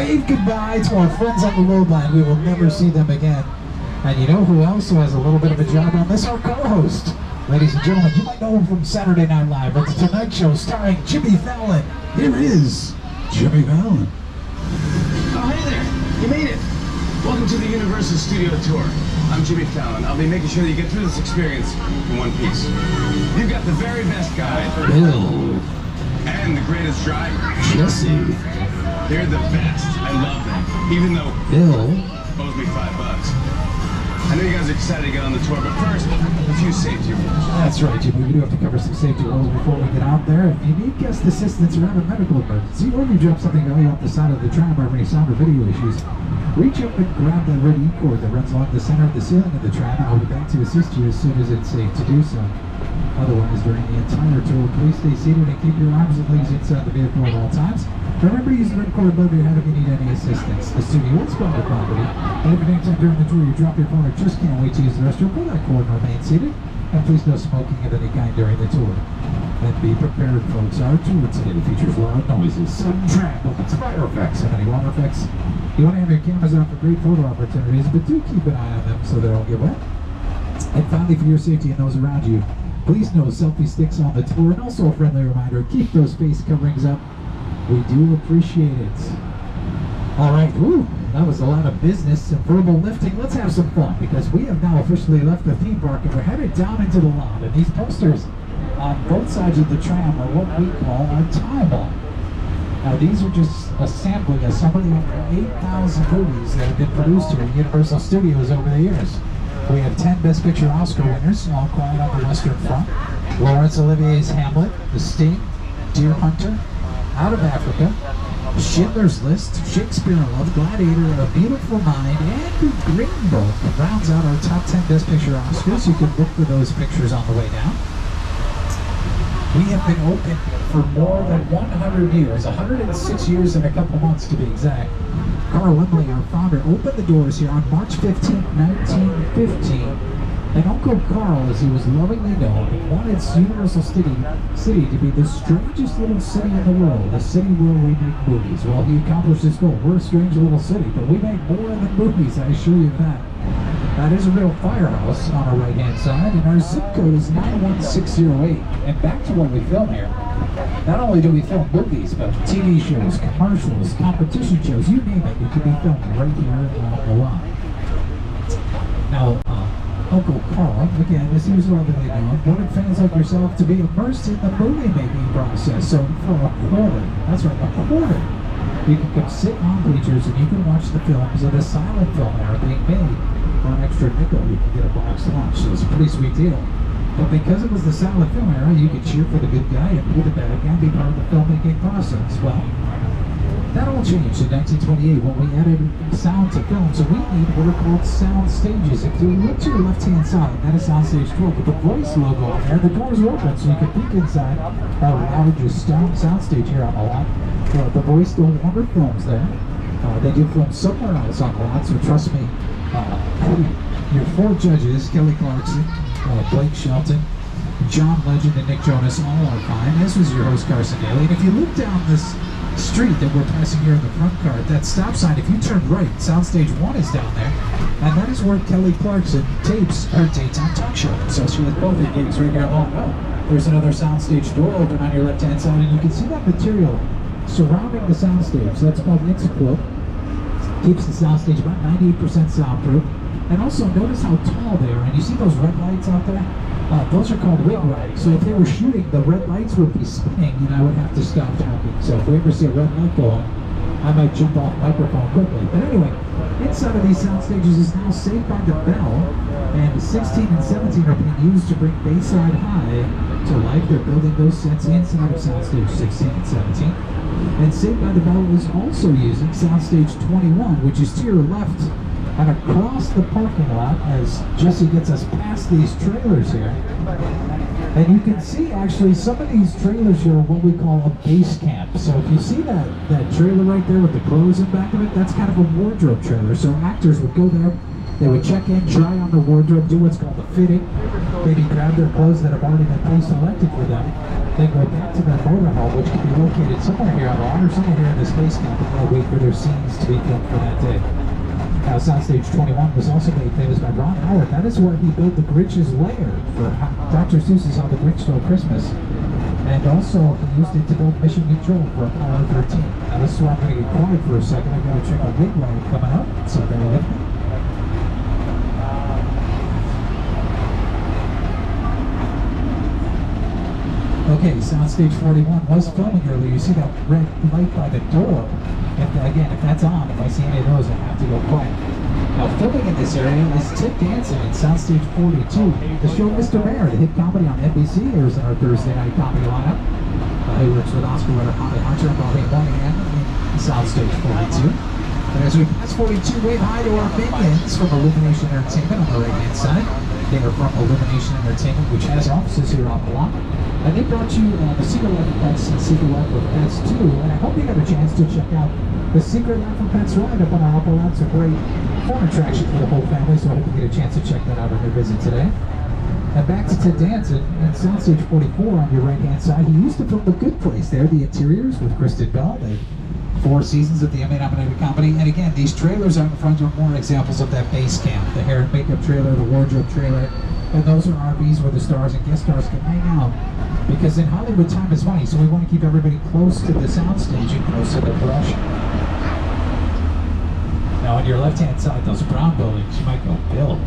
wave goodbye to our friends on the road line. We will never see them again. And you know who else has a little bit of a job on this? Our co-host. Ladies and gentlemen, you might know him from Saturday Night Live. It's The Tonight Show starring Jimmy Fallon. Here is Jimmy Fallon. Oh, hey there. You made it. Welcome to the Universal Studio Tour. I'm Jimmy Fallon. I'll be making sure that you get through this experience in one piece. You've got the very best guide. Bill. And the greatest driver. Jesse. They're the best. I love them. Even though Bill owes me $5. I know you guys are excited to get on the tour, but first, a few safety rules. That's right, Jimmy. We do have to cover some safety rules before we get out there. If you need guest assistance around a medical emergency, or you drop something valuable off the side of the tram or any sound or video issues, reach up and grab the red E-cord that runs along the center of the ceiling of the tram, and I'll be back to assist you as soon as it's safe to do so. Otherwise, during the entire tour, please stay seated and keep your arms and legs inside the vehicle at all times. Remember to use the red cord above your head if you need any assistance. The studio is private property, and if at any time during the tour you drop your phone or just can't wait to use the restroom, pull that cord and remain seated. And please no smoking of any kind during the tour. And be prepared, folks. Our tour today features loud noises, sudden trampolines, fire effects, and any water effects. You want to have your cameras out for great photo opportunities, but do keep an eye on them so they don't get wet. And finally, for your safety and those around you, please no selfie sticks on the tour, and also a friendly reminder, keep those face coverings up. We do appreciate it. All right, woo, that was a lot of business and verbal lifting. Let's have some fun, because we have now officially left the theme park and we're headed down into the lot. And these posters on both sides of the tram are what we call our timeline. Now, these are just a sampling of some of the 8,000 movies that have been produced here at Universal Studios over the years. We have 10 Best Picture Oscar winners, All Quiet on the Western Front, Laurence Olivier's Hamlet, The Sting, Deer Hunter, Out of Africa, Schindler's List, Shakespeare in Love, Gladiator, A Beautiful Mind, and Green Book rounds out our top 10 Best Picture Oscars. You can look for those pictures on the way down. We have been open for more than 100 years, 106 years and a couple months to be exact. Carl Lindley, our founder, opened the doors here on March 15, 1915. And Uncle Carl, as he was lovingly known, wanted Universal City to be the strangest little city in the world, a city where we make movies. Well, he accomplished his goal. We're a strange little city, but we make more than movies, I assure you that. That is a real firehouse on our right-hand side, and our zip code is 91608. And back to what we film here. Not only do we film movies, but TV shows, commercials, competition shows, you name it, it can be filmed right here on the lot. Now, Uncle Carl, again, as he was lovingly known, wanted fans like yourself to be immersed in the movie-making process. So for a quarter, that's right, a quarter, you can come sit on bleachers and you can watch the films of the silent film era being made. For an extra nickel, you can get a box lunch, so it's a pretty sweet deal. But because it was the silent film era, you could cheer for the good guy and be the bad guy and be part of the filmmaking process. Well, that all changed in 1928 when we added sound to film, so we need what are called sound stages. If you look to your left-hand side, that is sound stage 12, with the voice logo on there, the doors are open, so you can peek inside our largest sound stage here on the lot. The voice no longer films there. They do film somewhere else on the lot, so trust me. Your four judges, Kelly Clarkson, Blake Shelton, John Legend, and Nick Jonas, all are fine. This was your host, Carson Daly. And if you look down this street that we're passing here in the front car, that stop sign, if you turn right, Soundstage 1 is down there, and that is where Kelly Clarkson tapes her daytime talk show. So she has both her gigs right here. Oh no, there's another Soundstage door open on your left-hand side, and you can see that material surrounding the soundstage. So that's calledIxapro. Keeps the soundstage about 98% soundproof. And also notice how tall they are. And you see those red lights out there? Those are called wig lights. So if they were shooting, the red lights would be spinning and I would have to stop talking. So if we ever see a red light go on, I might jump off microphone quickly. But anyway, inside of these sound stages is now Saved by the Bell, and 16 and 17 are being used to bring Bayside High to life. They're building those sets inside of Soundstage 16 and 17. And Saved by the Bell is also using Soundstage 21, which is to your left and across the parking lot as Jesse gets us past these trailers here. And you can see actually some of these trailers here are what we call a base camp. So if you see that trailer right there with the clothes in back of it, that's kind of a wardrobe trailer. So actors would go there, they would check in, try on the wardrobe, do what's called the fitting, maybe grab their clothes that have already been pre-selected for them. They go back to their motorhome, which can be located somewhere here on the lawn or somewhere here in the space camp, and they'll wait for their scenes to be filmed for that day. Now, Soundstage 21 was also made famous by Ron Howard. That is where he built the Grinch's lair for Dr. Seuss's How the Grinch Stole Christmas. And also, he used it to build Mission Control for Apollo 13. Now, this is where I'm going to get quiet for a second. I've got to check a big ride coming up, so bear with me. Okay, Soundstage 41 was filming earlier. You see that red light by the door. If that's on, if I see any of those, I have to go quiet. Now, filming in this area is Tim Danson in Soundstage 42. The show Mr. Mayor, the hit comedy on NBC, airs in our Thursday night comedy lineup. He works with Oscar winner Holly Hunter and Bobby Moynihan in Soundstage 42. And as we pass 42, wave hi to our minions from Illumination Entertainment on the right-hand side. They are from Illumination Entertainment, which has offices here on the lot. And they brought you the Secret Life of Pets and Secret Life of Pets 2. And I hope you got a chance to check out the Secret Life of Pets ride up on our upper lot. It's a great fun attraction for the whole family, so I hope you get a chance to check that out on your visit today. And back to Ted Danson in Soundstage 44 on your right-hand side. He used to film The Good Place there, the interiors with Kristen Bell. They 4 seasons of the Emmy-nominated comedy. And again, these trailers out in front are more examples of that base camp. The hair and makeup trailer, the wardrobe trailer, and those are RVs where the stars and guest stars can hang out. Because in Hollywood, time is money, so we want to keep everybody close to the soundstage and close to the production. Now, on your left-hand side, those brown buildings, you might go, Bill,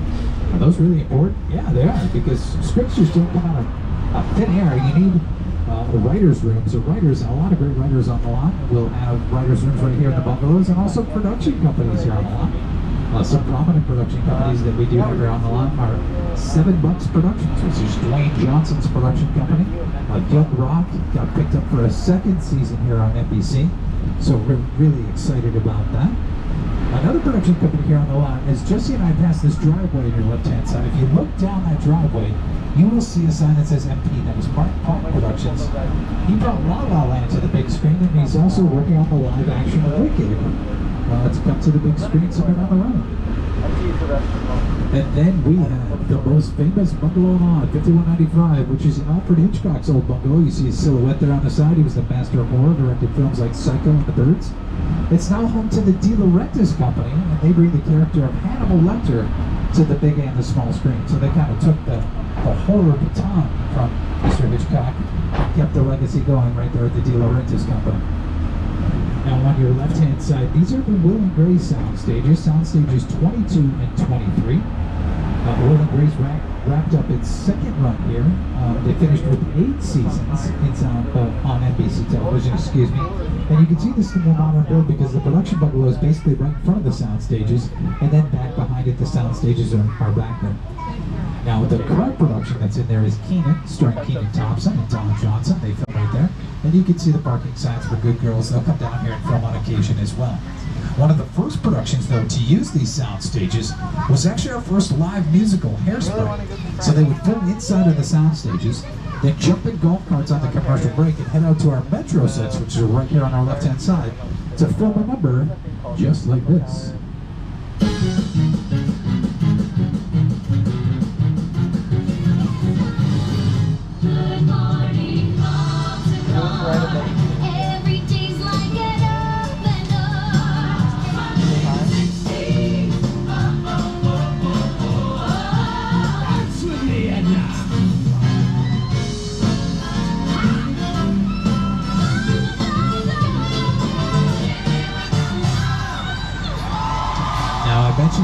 are those really important? Yeah, they are, because scripts just don't come out of thin air. You need the writers' rooms. The writers, a lot of great writers on the lot. We'll have writers' rooms right here in the bungalows, and also production companies here on the lot. Some prominent production companies that we do have here on the lot are 7 Bucks Productions, which is Dwayne Johnson's production company. Young Rock got picked up for a 2nd season here on NBC, so we're really excited about that. Another production company here on the lot, as Jesse and I pass this driveway on your left-hand side, if you look down that driveway, you will see a sign that says MP. That was Mark Productions. He brought La La Land to the big screen, and he's also working on the live action of Wicked. It's come to the big screen somewhere down the road. And then we have the most famous bungalow on 5195, which is Alfred Hitchcock's old bungalow. You see his silhouette there on the side. He was the master of horror, directed films like Psycho and The Birds. It's now home to the De Laurentiis Company, and they bring the character of Hannibal Lecter to the big and the small screen. So they kind of took the horror baton from Mr. Hitchcock and kept the legacy going right there at the De Laurentiis Company. Now on your left-hand side, these are the Will and Grace sound stages. Sound stages 22 and 23. Will and Grace wrapped up its 2nd run here. They finished with 8 seasons on NBC television, excuse me. And you can see this in the modern build because the production bungalow is basically right in front of the sound stages, and then back behind it, the sound stages are back there. Now, the current production that's in there is Kenan, starring Kenan Thompson and Don Johnson. They film right there. And you can see the parking signs for Good Girls. They'll come down here and film on occasion as well. One of the first productions, though, to use these sound stages was actually our first live musical, Hairspray. So they would film inside of the sound stages, then jump in golf carts on the commercial break and head out to our Metro sets, which are right here on our left-hand side, to film a number just like this.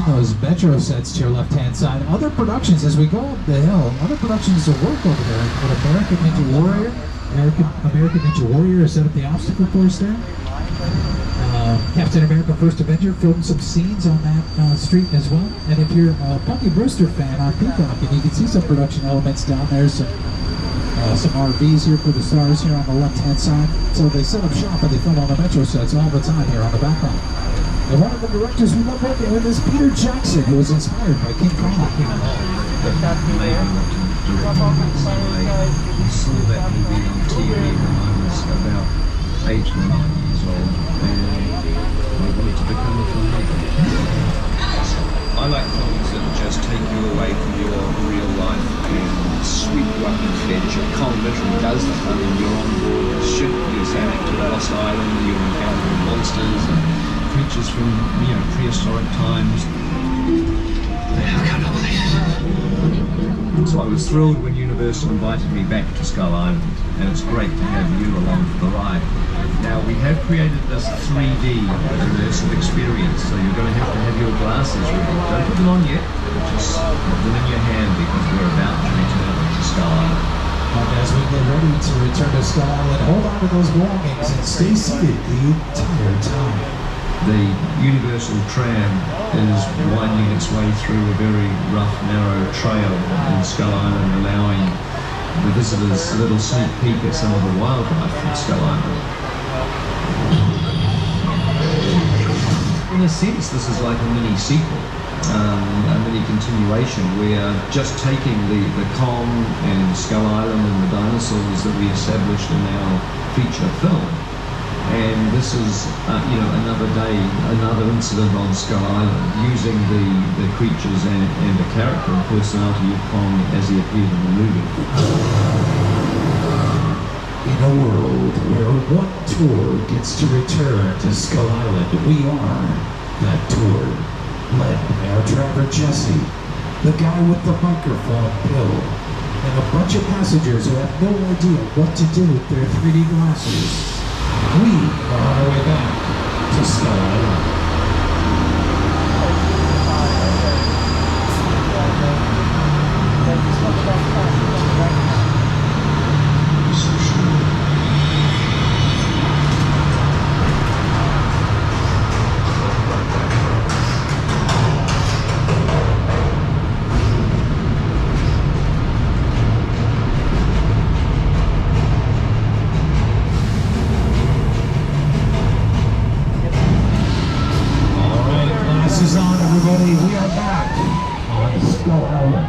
Those Metro sets to your left-hand side. Other productions, as we go up the hill, other productions will work over there. With American Ninja Warrior, American Ninja Warrior set up the obstacle course there. Captain America First Avenger filmed some scenes on that street as well. And if you're a Punky Brewster fan on Peacock, and you can see some production elements down there, some RVs here for the stars here on the left-hand side. So they set up shop and they film on the Metro sets all the time here on the background. And one of the directors we love working with is Peter Jackson, who was inspired by King Kong. You saw that movie on TV when I was about 8 or 9 years old, and I wanted to become a filmmaker. I like films that just take you away from your real life and sweep you up into the edge. Kong literally does that. I mean, monsters and creatures from, you know, prehistoric times. So I was thrilled when Universal invited me back to Skull Island, and it's great to have you along for the ride. Now, we have created this 3D immersive experience, so you're going to have your glasses ready. Don't put them on yet, just put them in your hand because we're about to return to Skull Island. And as we get ready to return to Skull Island, hold on to those belongings and stay seated the entire time. The Universal tram is winding its way through a very rough, narrow trail in Skull Island, allowing the visitors a little sneak peek at some of the wildlife from Skull Island. In a sense, this is like a mini sequel, a mini continuation. We are just taking the Kong and Skull Island and the dinosaurs that we established in our feature film. And this is, you know, another day, another incident on Skull Island, using the creatures and the character and personality of Kong as he appeared in the movie. In a world where one tour gets to return to Skull Island, we are that tour, led by our driver Jesse, the guy with the microphone Bill, and a bunch of passengers who have no idea what to do with their 3D glasses. We are on our way back to Skull Island. Everybody, we are back on Skull Island.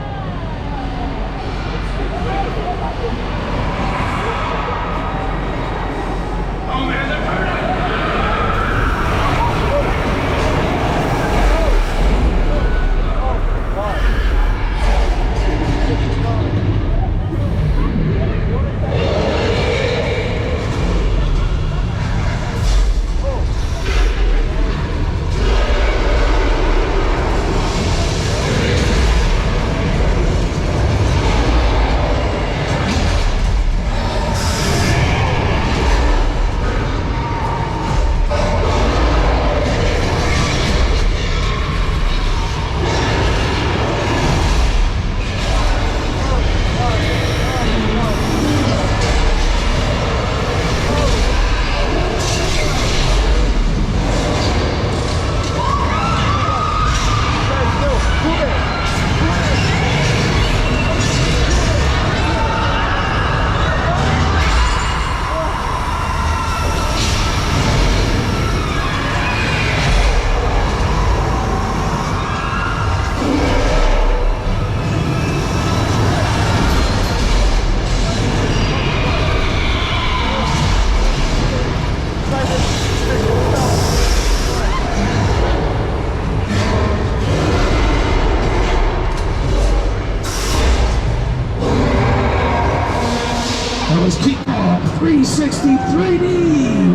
That was Kingdom 360 3D.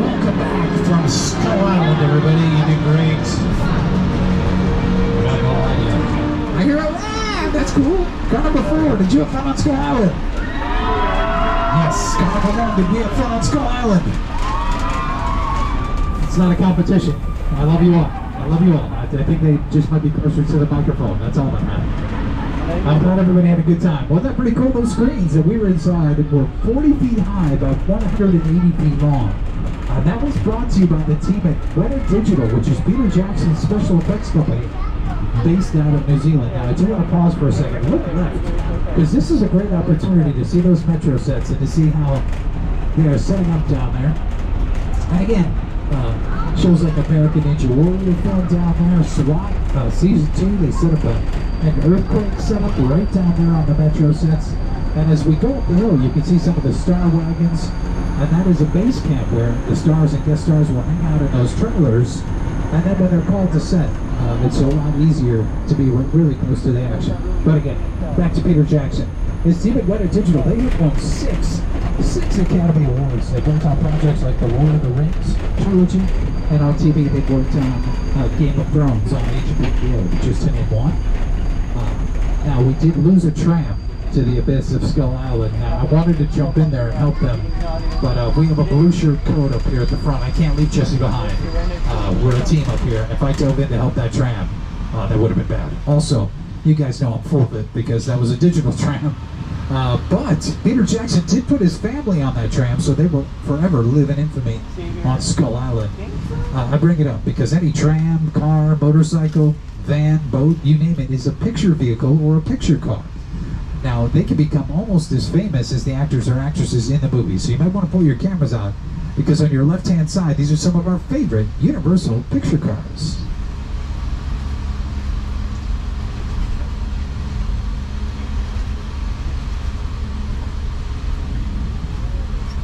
Welcome back from Skull Island, everybody. You did great. I hear a laugh. That's cool. Car number 4. Did you have fun on Skull Island? Yes. Car number 1. Did we have fun on Skull Island? It's not a competition. I love you all. I love you all. I think they just might be closer to the microphone. That's all that matters. I'm glad everybody had a good time. Wasn't that pretty cool? Those screens that we were inside were 40 feet high, about 180 feet long. That was brought to you by the team at Weta Digital, which is Peter Jackson's special effects company based out of New Zealand. Now, I do want to pause for a second. Look left, because this is a great opportunity to see those Metro sets and to see how they are setting up down there. And again, shows like American Ninja Warrior film down there, SWAT, Season 2, they set up an earthquake setup right down there on the Metro sets. And as we go up the hill, you can see some of the Star Wagons, and that is a base camp where the stars and guest stars will hang out in those trailers. And then when they're called to set, it's a lot easier to be really close to the action. But again, back to Peter Jackson. His team at Weta Digital, they have won 6 6 Academy Awards. They've worked on projects like the Lord of the Rings trilogy, and on TV they've worked on Game of Thrones on HBO, just to name one. Now, we did lose a tram to the abyss of Skull Island. Now, I wanted to jump in there and help them, but we have a blue shirt code up here at the front. I can't leave Jesse behind. We're a team up here. If I dove in to help that tram, that would have been bad. Also, you guys know I'm full of it because that was a digital tram. But Peter Jackson did put his family on that tram, so they will forever live in infamy on Skull Island. I bring it up because any tram, car, motorcycle, van, boat, you name it, is a picture vehicle or a picture car. Now, they can become almost as famous as the actors or actresses in the movie, so you might want to pull your cameras out, because on your left-hand side, these are some of our favorite Universal picture cars.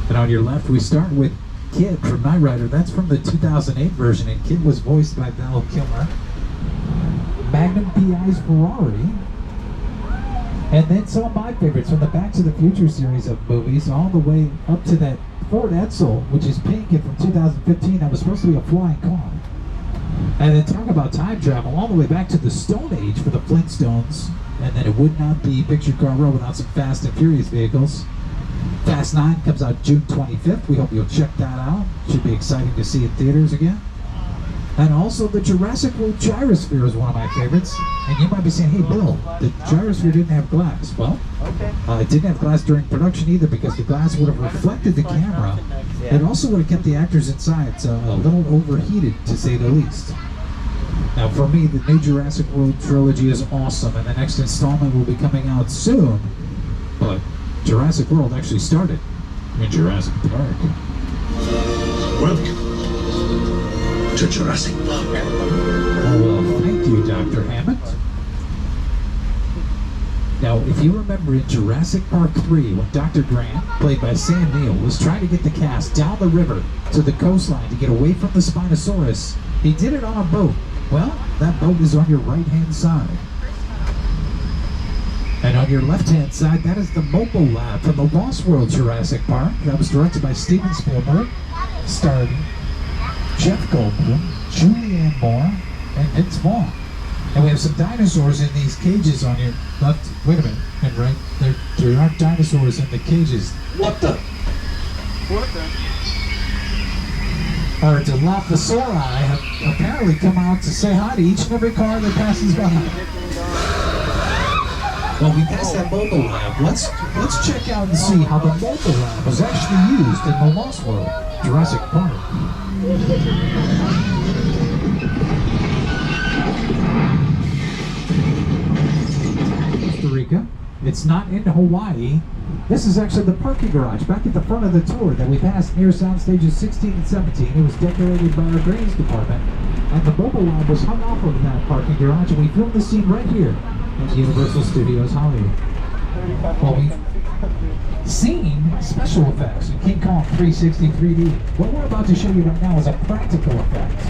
And on your left, we start with Kid from Knight Rider. That's from the 2008 version, and Kid was voiced by Val Kilmer. Magnum PI's Ferrari. And then some of my favorites from the Back to the Future series of movies, all the way up to that Ford Edsel, which is pink and from 2015, that was supposed to be a flying car. And then talk about time travel, all the way back to the Stone Age for the Flintstones. And then it would not be Picture Car Row without some Fast and Furious vehicles. Fast 9 comes out June 25th. We hope you'll check that out. Should be exciting to see in theaters again. And also the Jurassic World Gyrosphere is one of my favorites. And you might be saying, hey Bill, the Gyrosphere didn't have glass. Well, it didn't have glass during production either, because the glass would have reflected the camera. It also would have kept the actors inside, so a little overheated to say the least. Now for me, the new Jurassic World trilogy is awesome, and the next installment will be coming out soon. But Jurassic World actually started in Jurassic Park. Welcome to Jurassic Park. Oh, well, thank you, Dr. Hammond. Now, if you remember in Jurassic Park 3, when Dr. Grant, played by Sam Neill, was trying to get the cast down the river to the coastline to get away from the Spinosaurus, he did it on a boat. Well, that boat is on your right-hand side. And on your left-hand side, that is the mobile lab from the Lost World Jurassic Park. That was directed by Steven Spielberg, starred Jeff Goldblum, Julianne Moore, and Vince Vaughn. And we have some dinosaurs in these cages on your left. Wait a minute. And right there aren't dinosaurs in the cages. What the? What the? Our Dilophosauri have apparently come out to say hi to each and every car that passes by. Well, we passed that mobile lab. Let's check out and see how the mobile lab was actually used in the Lost World Jurassic Park. Costa Rica. It's not in Hawaii. This is actually the parking garage back at the front of the tour that we passed near sound stages 16 and 17. It was decorated by our drains department, and the mobile lab was hung off of that parking garage, and we filmed the scene right here at Universal Studios Hollywood. Well, we've seen special effects in King Kong 360 3D. What we're about to show you right now is a practical effect.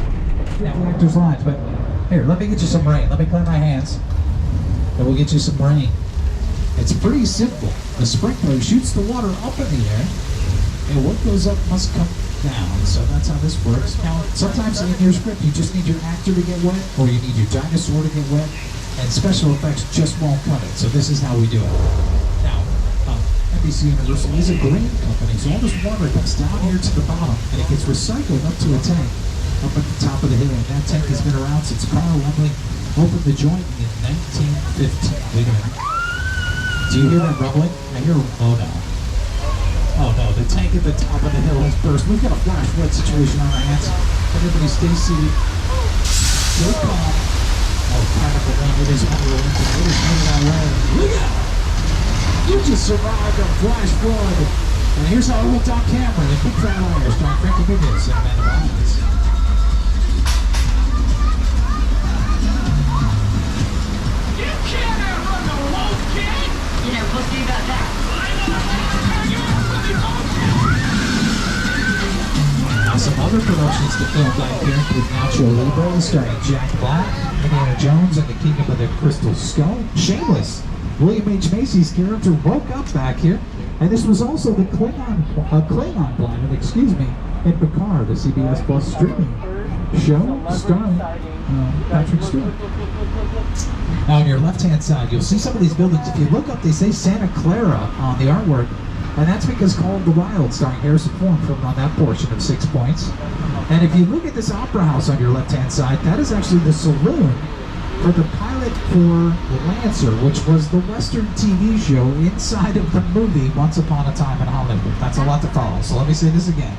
Now, actors' lines, but here, let me get you some rain. Let me clean my hands, and we'll get you some rain. It's pretty simple. The sprinkler shoots the water up in the air, and what goes up must come down. So that's how this works. Now, sometimes in your script, you just need your actor to get wet, or you need your dinosaur to get wet, and special effects just won't cut it. So this is how we do it. Now, NBC Universal is a grain company, so all this water comes down here to the bottom, and it gets recycled up to a tank up at the top of the hill. And that tank has been around since Carl Laemmle opened the joint in 1915. Wait a minute. Do you hear that rumbling? I hear, oh no. Oh no, the tank at the top of the hill has burst. We've got a flash flood situation on our hands. Everybody stay seated. Stay calm. Oh, crap, it is unrelenting. It is moving our way. Look out! You just survived a flash flood. And here's how it looked on camera in Big Fat Liar, starring Frankie Muniz and Amanda Martinez. You can't outrun the wolf, kid! Yeah, we'll see about that. Now, some other productions to film back here include Nacho Libre, starring Jack Black, Indiana Jones and the Kingdom of the Crystal Skull, Shameless, William H. Macy's character woke up back here, And this was also the Klingon planet, in Picard, a CBS Plus streaming show starring Patrick Stewart. Now on your left-hand side, you'll see some of these buildings. If you look up, they say Santa Clara on the artwork, and that's because Call of the Wild, starring Harrison Ford, filmed on that portion of 6 Points. And if you look at this opera house on your left-hand side, that is actually the saloon for the pilot for Lancer, which was the Western TV show inside of the movie Once Upon a Time in Hollywood. That's a lot to follow, so let me say this again.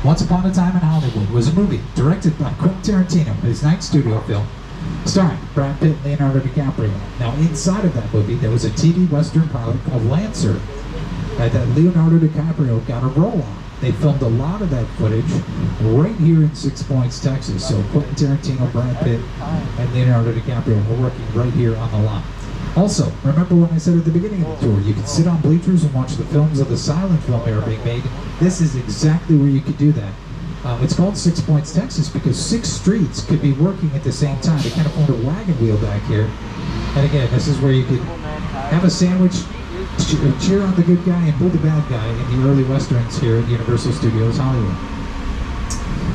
Once Upon a Time in Hollywood was a movie directed by Quentin Tarantino, his ninth studio film, starring Brad Pitt and Leonardo DiCaprio. Now, inside of that movie, there was a TV Western pilot called Lancer that Leonardo DiCaprio got a role on. They filmed a lot of that footage right here in 6 Points, Texas. So Quentin Tarantino, Brad Pitt, and Leonardo DiCaprio were working right here on the lot. Also, remember when I said at the beginning of the tour, you can sit on bleachers and watch the films of the silent film era being made. This is exactly where you could do that. It's called 6 Points, Texas, because 6 streets could be working at the same time. They kind of formed a wagon wheel back here. And again, this is where you could have a sandwich, cheer on the good guy and boo the bad guy in the early westerns here at Universal Studios Hollywood.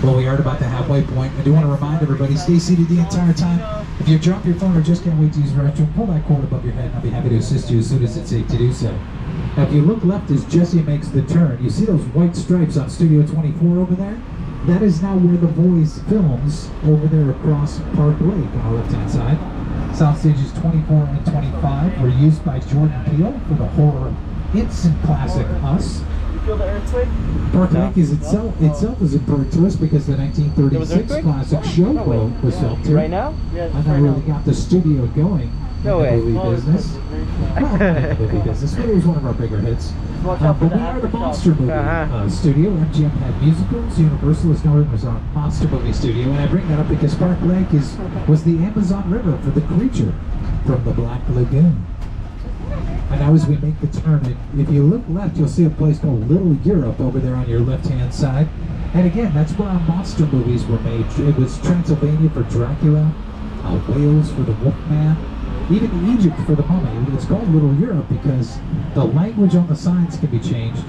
Well, we are about the halfway point. I do want to remind everybody, stay seated the entire time. If you drop your phone or just can't wait to use the restroom, pull that cord above your head and I'll be happy to assist you as soon as it's safe to do so. Now, if you look left as Jesse makes the turn, you see those white stripes on Studio 24 over there? That is now where The Voice films over there across Park Lake on the left-hand side. Sound stages 24 and 25 were used by Jordan Peele for the horror instant classic Us. You feel the earthquake? Park Lake is itself is important to us because the 1936 classic Showboat was filmed here. Right now? Yeah, And that right really now. got the studio going No in the way. movie business. Well, not in the movie business, but it was one of our bigger hits. Watch out for But we the are the aftershock. monster movie studio. MGM had musicals. Universal is known as our monster movie studio. And I bring that up because Park Lake was the Amazon River for the creature from the Black Lagoon. And now as we make the turn, if you look left, you'll see a place called Little Europe over there on your left-hand side. And again, that's where our monster movies were made. It was Transylvania for Dracula, Wales for the Wolfman, even Egypt for the Mummy. It's called Little Europe because the language on the signs can be changed,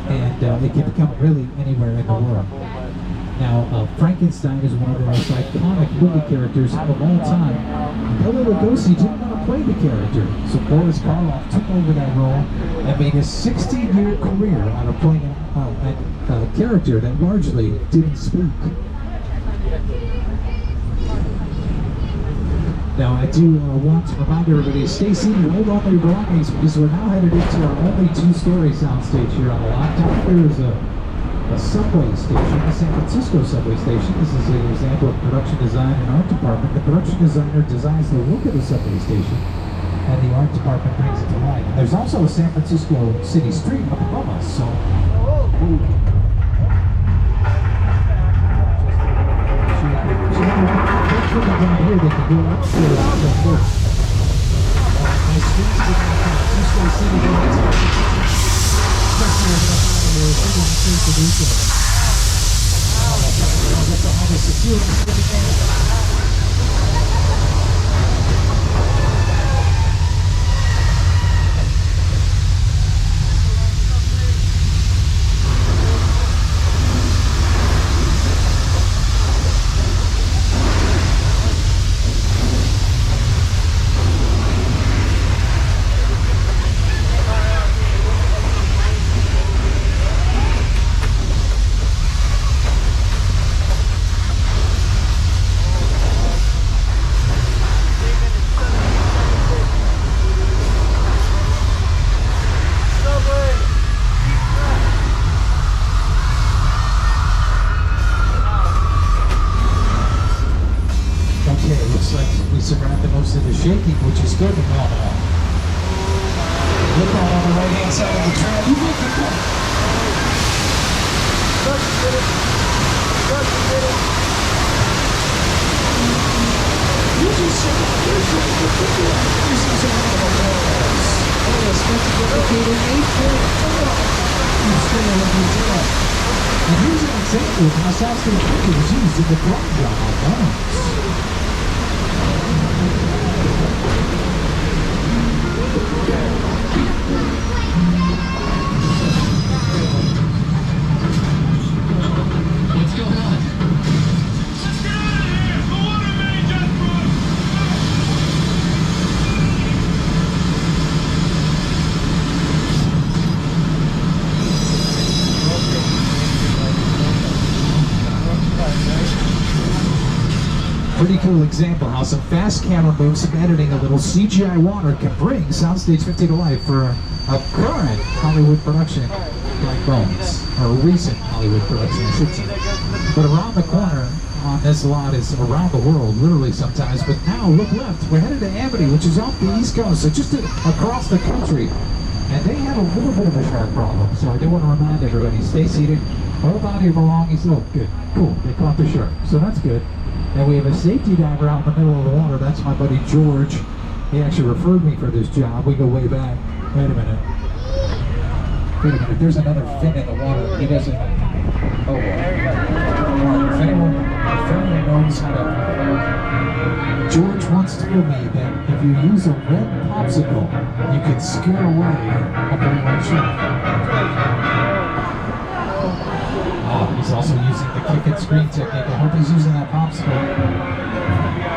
and it can become really anywhere in the world. Now, Frankenstein is one of the most iconic movie characters of all time. Bela Lugosi didn't want to play the character, so Boris Karloff took over that role and made a 16-year career out of playing a character that largely didn't speak. Now, I do want to remind everybody to stay seated, hold on to your belongings, because we're now headed into our only 2-story soundstage here on the lot. Down here is a subway station, the San Francisco subway station. This is an example of production design and art department. The production designer designs the look of the subway station, and the art department brings it to life. There's also a San Francisco city street up above us, so... Down here, they can go upstairs and first. My screens are going to come two-story city buildings. Especially over the city and safe to do so. I'll get to all the security sitting in. Surrounded most of the shaking, which is good. Look out on the right-hand side of the trail. You make it go. You just survived your shake. This is a lot of applause. Oh, expected replicator 8.4. You still love your job. And here's an example of how South State Park was used in the drum job on Bones. Pretty cool example how some fast camera moves, some editing, a little CGI water can bring Soundstage 50 to life for a current Hollywood production like Bones, or a recent Hollywood production, I should say. But around the corner on this lot is around the world, literally sometimes. But now, look left, we're headed to Amity, which is off the East Coast, so just across the country. And they have a little bit of a shark problem, so I do want to remind everybody, stay seated, hold on to your belongings. Oh, good, cool, they caught the shark, so that's good. And we have a safety diver out in the middle of the water. That's my buddy George. He actually referred me for this job. We go way back. Wait a minute. There's another fin in the water. He doesn't. Oh, well. If anyone knows how to. George once told me that if you use a red popsicle, you can scare away a great white shark. He's also using the kick and screen technique. I hope he's using that popsicle.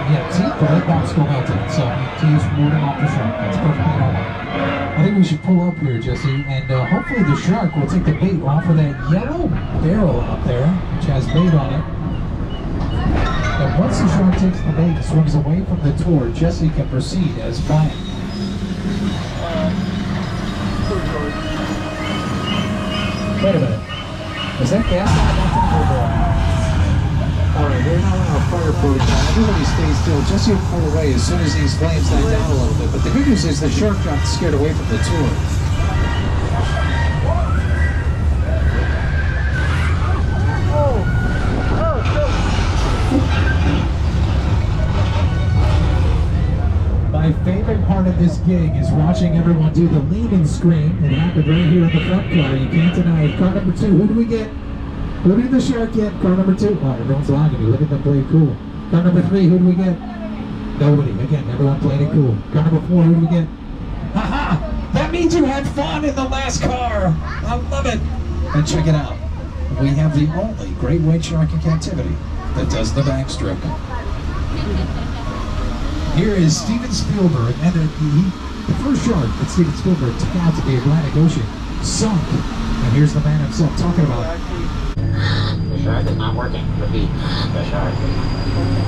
Yeah, see, the red popsicle melted, so he used warding off the shark. That's perfectly normal. I think we should pull up here, Jesse, and hopefully the shark will take the bait off of that yellow barrel up there, which has bait on it. And once the shark takes the bait and swims away from the tour, Jesse can proceed as planned. Wait a minute. Is that gas on Alright, we're now in our fire protocol. Everybody stays still. Jesse will pull away as soon as these flames die down a little bit. But the good news is the shark got scared away from the tour. My favorite part of this gig is watching everyone do the lean and scream. It happened right here in the front car. You can't deny it. Car number 2. Who do we get? Who did the shark get? Car number 2. Oh, everyone's lying to me. Look at them play cool. Car number 3. Who do we get? Nobody. Again, everyone played it cool. Car number 4. Who do we get? Haha! That means you had fun in the last car. I love it. And check it out. We have the only great white shark in captivity that does the backstroke. Here is Steven Spielberg, and the first shark that Steven Spielberg took out to the Atlantic Ocean sunk. And here's the man himself talking about it. The shark is not working. Repeat, the shark.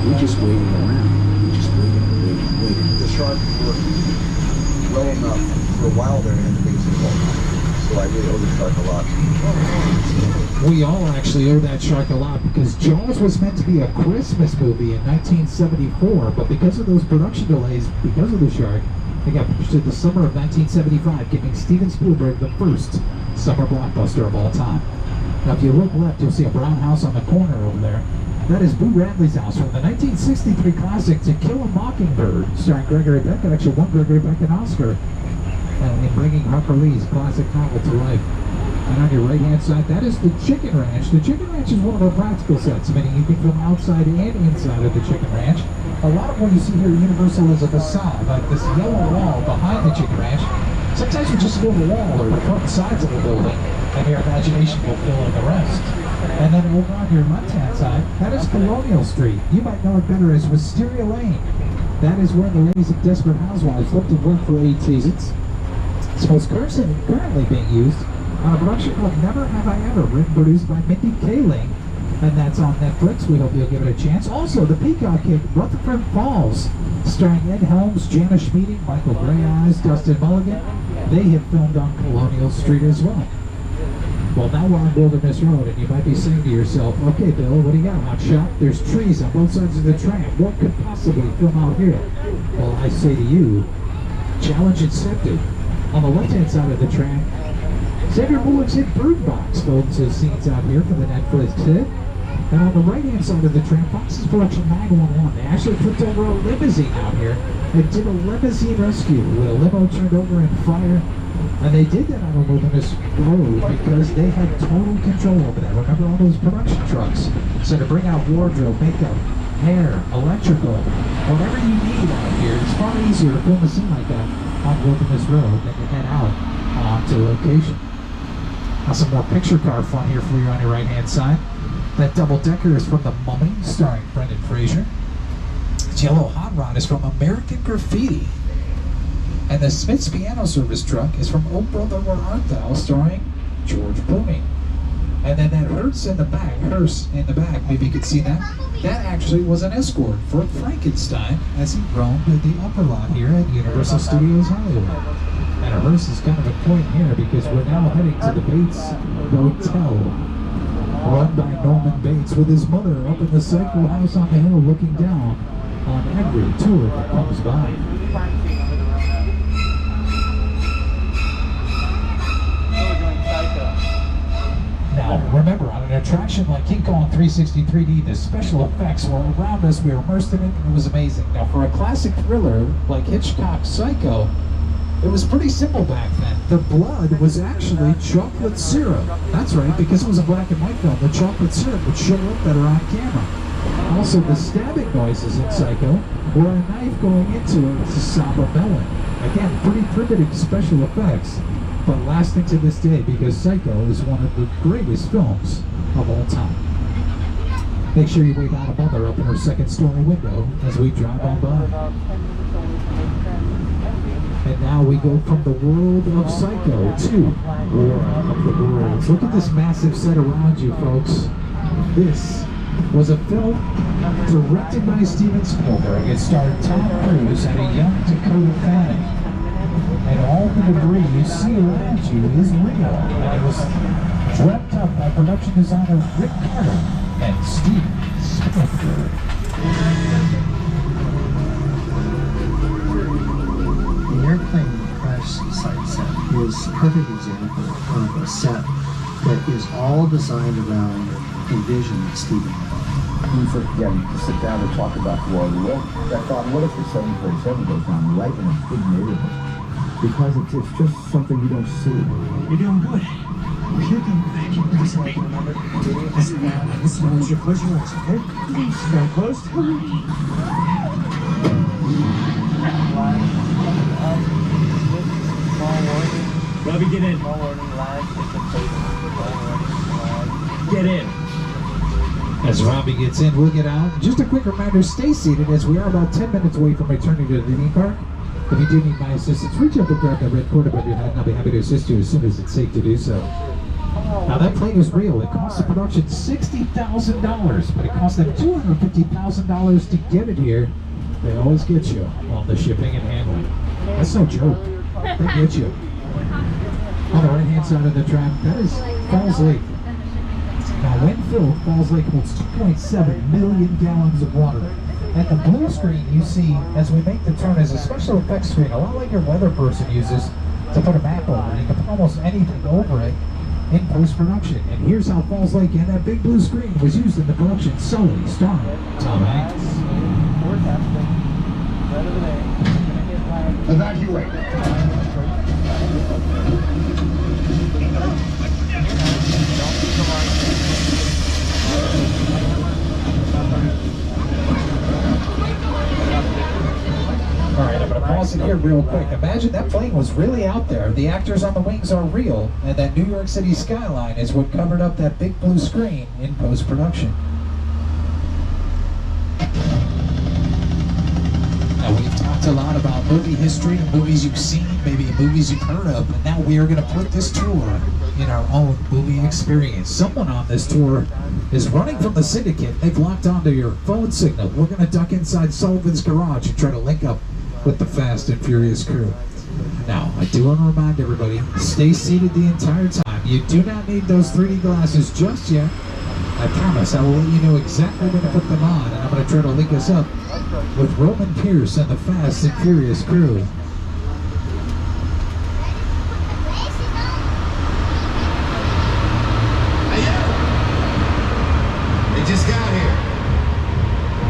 We just waited around. We just waited. The shark worked well enough for a while there and the things involved. So I really owe the shark a lot. We all actually owe that shark a lot because Jaws was meant to be a Christmas movie in 1974, but because of those production delays, because of the shark, they got pushed to the summer of 1975, giving Steven Spielberg the first summer blockbuster of all time. Now, if you look left, you'll see a brown house on the corner over there. That is Boo Radley's house from the 1963 classic To Kill a Mockingbird, starring Gregory Peck. It actually won Gregory Peck an Oscar in bringing Harper Lee's classic novel to life. And on your right-hand side, that is the Chicken Ranch. The Chicken Ranch is one of our practical sets, meaning you can film outside and inside of the Chicken Ranch. A lot of what you see here at Universal is a facade, like this yellow wall behind the Chicken Ranch. Sometimes you just build a wall or the front sides of the building, and your imagination will fill in the rest. And then over on your left-hand side, that is Colonial Street. You might know it better as Wisteria Lane. That is where the ladies of Desperate Housewives lived and worked for 8 seasons. It's most currently being used on a production called Never Have I Ever, written and produced by Mindy Kaling, and that's on Netflix. We hope you'll give it a chance. Also, the Peacock hit Rutherford Falls, starring Ed Helms, Jana Schmieding, Michael Greyeyes, Dustin Mulligan. They have filmed on Colonial Street as well. Well, now we're on Wilderness Road, and you might be saying to yourself, okay, Bill, what do you got, hot shot? There's trees on both sides of the tram. What could possibly film out here? Well, I say to you, challenge accepted. On the left-hand side of the tram, Xavier Bullock's hit Bird Box films his scenes out here for the Netflix hit. And on the right-hand side of the tram, Fox's production 911. They actually flipped over a limousine out here and did a limousine rescue with a limo turned over in fire. And they did that on a Wilderness Road because they had total control over that. Remember all those production trucks? So to bring out wardrobe, makeup, hair, electrical, whatever you need out here, it's far easier to film a scene like that on Wilderness Road than to head out onto location. Now some more picture car fun here for you on your right-hand side. That double-decker is from The Mummy, starring Brendan Fraser. Its yellow hot rod is from American Graffiti. And the Smith's Piano Service truck is from Oh Brother Where Art Thou, starring George Clooney. And then that hearse in the back, maybe you could see that. That actually was an escort for Frankenstein as he roamed the upper lot here at Universal Studios Hollywood. And a hearse is kind of a point here because we're now heading to the Bates Hotel, run by Norman Bates with his mother up in the Psycho house on the hill looking down on every tour that comes by. Now, remember, on an attraction like King Kong 360 3D, the special effects were around us, we were immersed in it, and it was amazing. Now, for a classic thriller like Hitchcock's Psycho, it was pretty simple back then. The blood was actually chocolate syrup. That's right, because it was a black and white film, the chocolate syrup would show up better on camera. Also, the stabbing noises in Psycho were a knife going into it to stop a melon. Again, pretty primitive special effects, but lasting to this day because Psycho is one of the greatest films of all time. Make sure you wave out a mother up in her second-story window as we drive on by. And now we go from the world of Psycho to War of the Worlds. Look at this massive set around you, folks. This was a film directed by Steven Spielberg. It starred Tom Cruise and a young Dakota Fanning. And all the debris you see around you is real. And it was dreamt up by production designer Rick Carter and Steven Spielberg. The airplane crash site set is a perfect example of a set that is all designed around a vision that Steven had. Yeah, to sit down and talk about the War of the World. I thought, what if the 747 goes down right in a big neighborhood? Because it's just something you don't see. You're doing good. You're doing good. This is your close your eyes, okay? Stand closed. Robbie, get in. Get in. As Robbie gets in, we'll get out. Just a quick reminder, stay seated as we are about 10 minutes away from returning to the theme park. If you do need my assistance, reach up and grab that red cord above your head and I'll be happy to assist you as soon as it's safe to do so. Now that plane is real. It cost the production $60,000, but it cost them $250,000 to get it here. They always get you on the shipping and handling. That's no joke. They get you. On the right hand side of the track, that is Falls Lake. Now when filled, Falls Lake holds 2.7 million gallons of water. And the blue screen you see as we make the turn is a special effects screen, a lot like your weather person uses to put a map over it. You can put almost anything over it in post-production. And here's how Falls Lake and that big blue screen was used in the production solely starring Tom Hanks. Evacuate. Alright, I'm going to pause it here real quick. Imagine that plane was really out there. The actors on the wings are real, and that New York City skyline is what covered up that big blue screen in post-production. Now, we've talked a lot about movie history, movies you've seen, maybe movies you've heard of, but now we are going to put this tour in our own movie experience. Someone on this tour is running from the syndicate. They've locked onto your phone signal. We're going to duck inside Sullivan's garage and try to link up with the Fast and Furious crew. Now, I do want to remind everybody, stay seated the entire time. You do not need those 3D glasses just yet. I promise I will let you know exactly when to put them on, and I'm going to try to link us up with Roman Pierce and the Fast and Furious crew. Just got here.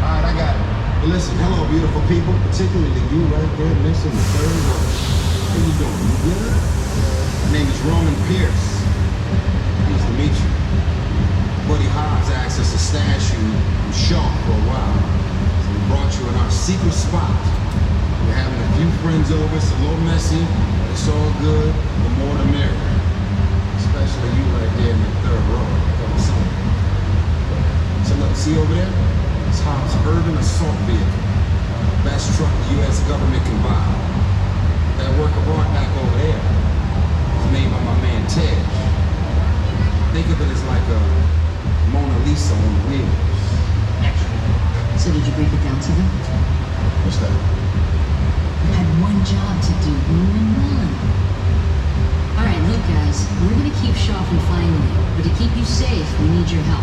All right, I got it. Well, listen, hello, beautiful people, particularly you right there next to the third row. How you doing? You good? My name is Roman Pierce. Nice to meet you. Buddy Hobbs asked us to stash you from Shaw for a while. So we brought you in our secret spot. We're having a few friends over. It's a little messy, but it's all good. The more the merrier. Especially you right there in the third row. So look, see over there? It's Hobbs' urban assault vehicle. Best truck the U.S. government can buy. That work of art back over there is made by my man Ted. Think of it as like a Mona Lisa on wheels. So did you break it down to them? What's that? You had one job to do, and run. Alright, look guys, we're gonna keep Shaw from finding you, but to keep you safe, we need your help.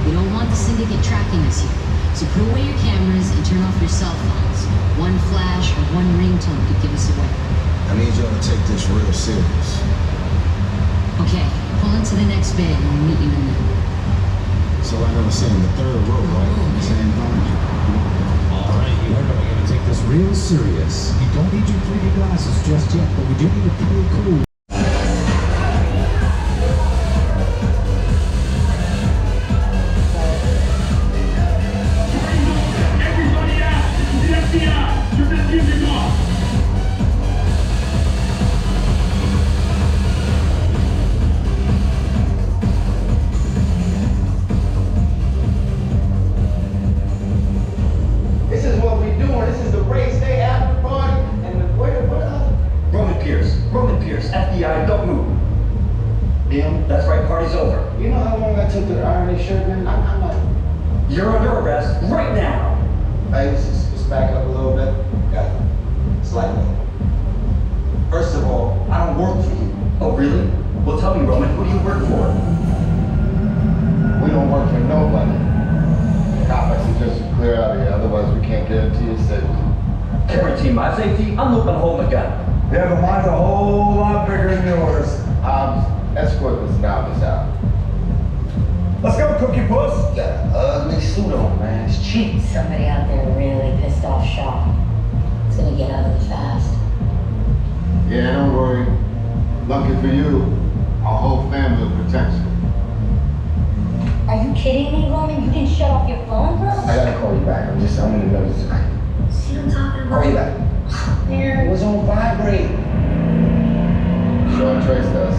We don't want the syndicate tracking us here, so put away your cameras and turn off your cell phones. One flash or one ringtone could give us away. I need y'all to take this real serious. Okay, pull into the next bay and we'll meet you in there. So like I was saying, the third row, right? Same volume. Alright, you heard that we're going to take this real serious. You don't need your 3D glasses just yet, but we do need a pretty cool. Everybody out! The FBI! Turn that music off! This is what we doing. This is the race day after party. And the what Roman Pierce, FBI, don't move. Damn. That's right, party's over. You know how long I took to iron this shirt, man? I'm not. You're under arrest right now. Hey, let's back up a little bit. Got it. Slightly. First of all, I don't work for you. Oh, really? Well, tell me, Roman, who do you work for? We don't work for nobody. Cop, I suggest you clear out of here, otherwise we can't guarantee your safety. Guarantee my safety? I'm looking to hold a gun. Yeah, but mine's a whole lot bigger than yours. Escort this novice out. Let's go, Cookie Puss. You got an ugly suit on, man. It's cheap. Somebody out there really pissed off Shaw. It's gonna get ugly fast. Yeah, don't worry. Lucky for you, our whole family will protect you. Are you kidding me, Roman? You didn't shut off your phone, bro? I gotta call you back. I'm in the middle of this. See what I'm talking about? Call you back. It was on vibrate. Sean traced us.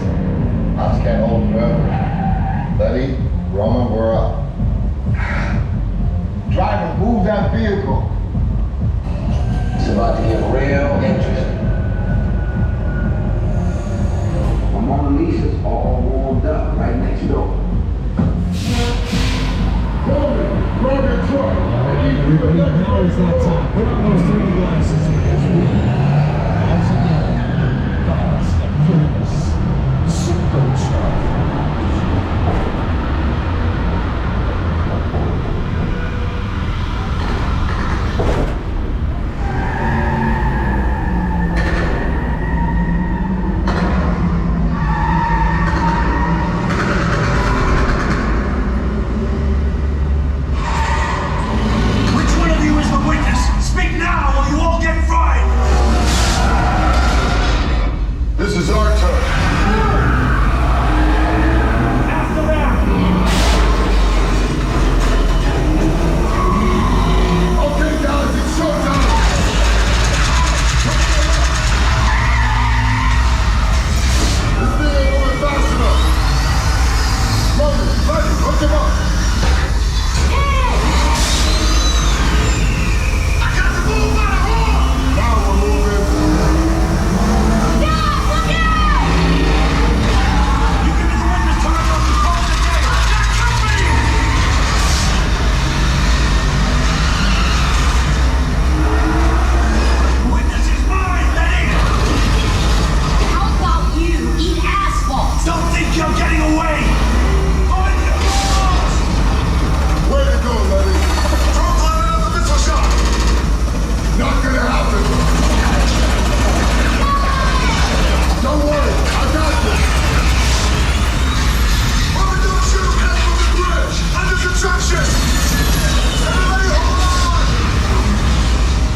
Ops can't hold him forever. Letty, Roman, we're up. Driver, move that vehicle. It's about to get real interesting. My Mona Lisa's all warmed up right next door. Roman truck. Everybody knows that time. Put on those 3D glasses because we once again have fast and furious supercharged. This is our turn. After that! Okay, guys, it's showtime. This thing ain't going fast enough. Roman, Letty, hook him up. I got to move by the horn! Now we're moving. You give me the witness time on the phone today! Jack, help me! Witness is mine, Letty! How about you eat asphalt? Don't think you're getting away! On your balls! Way to go, Letty. Don't let another missile shot! Not gonna happen. Don't worry, I got this. What are we doing? Shoot him from the bridge! Under construction! Everybody hold on!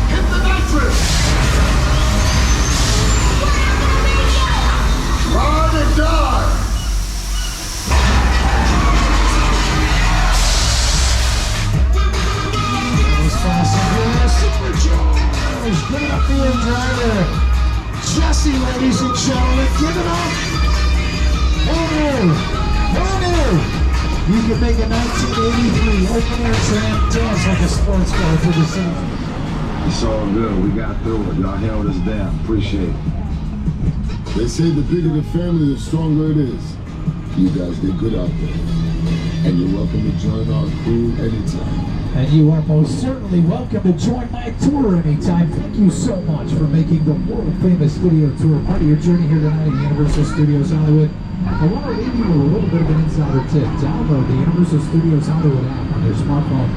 Hit the nitrous. Ride or die. Those fast and furious supercharged. Give it up for your driver, Jesse, ladies and gentlemen. Give it up. Who knew? You can make a 1983 open-air tram dance like a sports car for the city. It's all good. We got through it. Y'all held us down. Appreciate it. They say the bigger the family, the stronger it is. You guys did good out there. And you're welcome to join our crew anytime. And you are most certainly welcome to join my tour anytime. Thank you so much for making the world-famous video tour part of your journey here tonight at Universal Studios Hollywood. I want to leave you with a little bit of an insider tip. Download the Universal Studios Hollywood app on your smartphone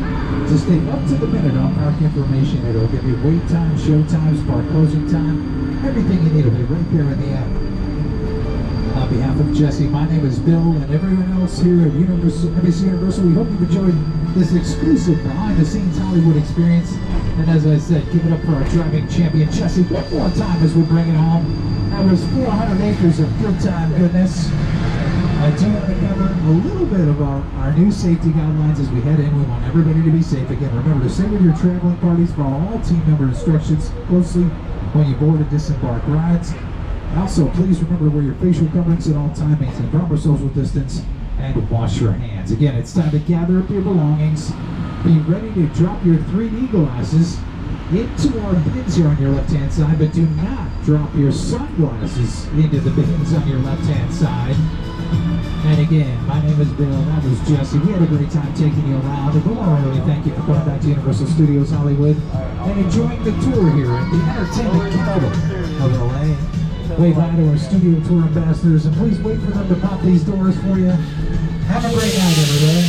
to stay up to the minute on park information. It'll give you wait time, show times, park closing time, everything you need will be right there in the app. On behalf of Jesse, my name is Bill, and everyone else here at NBC Universal, we hope you've enjoyed this exclusive behind-the-scenes Hollywood experience. And as I said, give it up for our driving champion, Jesse, one more time as we bring it home. That was 400 acres of good time goodness. I do want to cover a little bit about our new safety guidelines as we head in. We want everybody to be safe. Again, remember to stay with your traveling parties, follow all team member instructions closely when you board and disembark rides. Also, please remember to wear your facial coverings at all times, maintain proper social distance, and wash your hands. Again, it's time to gather up your belongings. Be ready to drop your 3D glasses into our bins here on your left-hand side, but do not drop your sunglasses into the bins on your left-hand side. And again, my name is Bill, that was Jesse. We had a great time taking you around, and we want to really thank you for coming back to Universal Studios Hollywood and enjoying the tour here at the entertainment capital of LA. Wave hi to our studio tour ambassadors, and please wait for them to pop these doors for you. Have a great night, everybody.